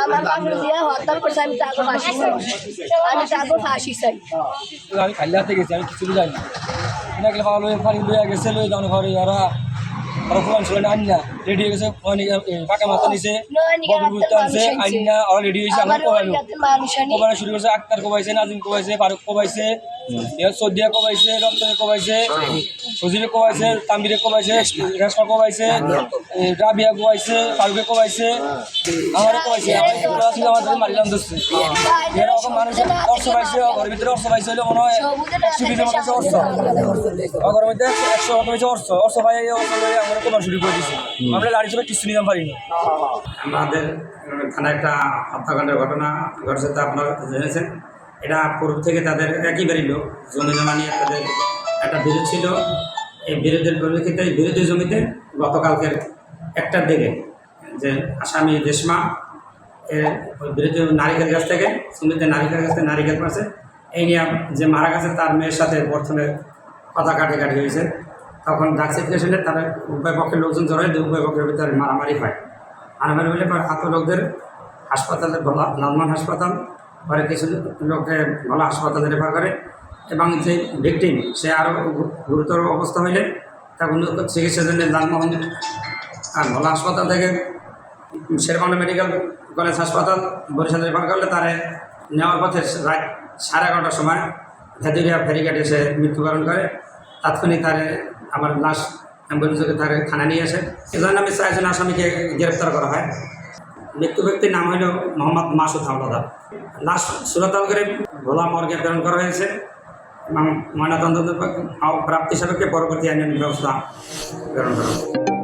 আমার কাপড় দিয়ে হত্যা করছে, আমি তাকে ফাঁসি চাই, আমি তাকে ফাঁসি চাই। আমি খালি হাতে গেছি, আমি কিছু জানি না। গেলে পানি লইয়া গেছে, লই যাওয়ার ঘরে ওরা কোরআন ছিল না আইনা রেডি হয়ে গেছে, ফাঁকা মাথা নিছে আনছে আইনা ওরা রেডি হয়েছে। আমার কোবানো শুরু করেছে, আক্তার কোবাইছে, নাজিম কোবাইছে, ফারুক কোবাইছে, সৌদিয়া কোবাইছে, রপ্তানি কোবাইছে, সজিবে কোবাইছে, তাম্বিরে কোবাইছে, রেশমা কোবাইছে, রাবিয়া কোবাইছে, ফারুকে কোবাইছে, আমারও কোবাইছে। আমাদের মারিলাম ধরছে এরকম মানুষের অর্থ পাইছে, ঘরের ভিতরে অর্থ পাইছে হলে মনে হয় 120-এর মতো অর্থ, ঘরের মধ্যে 100 মতো হয়েছে অর্থ পাই আমরা কোবানো শুরু করে দিচ্ছি। আমরা লাড়ি চলে কিছু নিতে পারিনি। আমাদের থানায় একটা হত্যাকাণ্ডের ঘটনা ঘটেছে, তা আপনারা জেনেছেন। এটা পূর্ব থেকে তাদের একই বাড়ির লোক, জমি জমা নিয়ে তাদের একটা বিরোধ ছিল। এই বিরোধের পরিপ্রেক্ষিতে এই বিরোধী জমিতে গতকালকের 1টার দিকে যে আসামি রেশমা ওই বিরোধী নারিকেল গাছ থেকে জমিতে নারিকেল গাছ থেকে নারিকেল পাশে এই নিয়ে যে মারা গেছে তার মেয়ের সাথে প্রথমে কথা কাটাকাটি হয়েছে। তখন ডাক সিচুয়েশনে তারা উভয় পক্ষের লোকজন জড়ায়, উভয় পক্ষের ভিতরে মারামারি হয়। মারামারি হলে পরে আহত লোকদের হাসপাতালে লালমান হাসপাতাল, পরে কিছু লোককে ভালো হাসপাতালে রেফার করে, এবং যে ভিকটিম সে আরও গুরুতর অবস্থা হইলে তাকে উন্নত চিকিৎসার জন্য লালমোহন আর ভালো হাসপাতাল থেকে শেরবাংলা মেডিকেল কলেজ হাসপাতাল বরিশাল রেফার করলে তারে নেওয়ার পথে রাত 11:30টার সময় ভেদুরিয়া ফেরিঘাটে এসে মৃত্যুবরণ করে। তাৎক্ষণিক তারে আবার লাশ অ্যাম্বুলেন্সকে তারে থানায় নিয়ে আসে। এজন্য আমি 4জন আসামিকে গ্রেপ্তার করা হয়। মৃত্যু ব্যক্তির নাম হল মোহাম্মদ মাসুদ হাওলাদার। লাশ সুরতাল করে ভোলা মর্গে প্রেরণ করা হয়েছে এবং ময়নাতদন্ত প্রাপ্তি সাপেক্ষে পরবর্তী আইনানুগ ব্যবস্থা গ্রহণ করা হবে।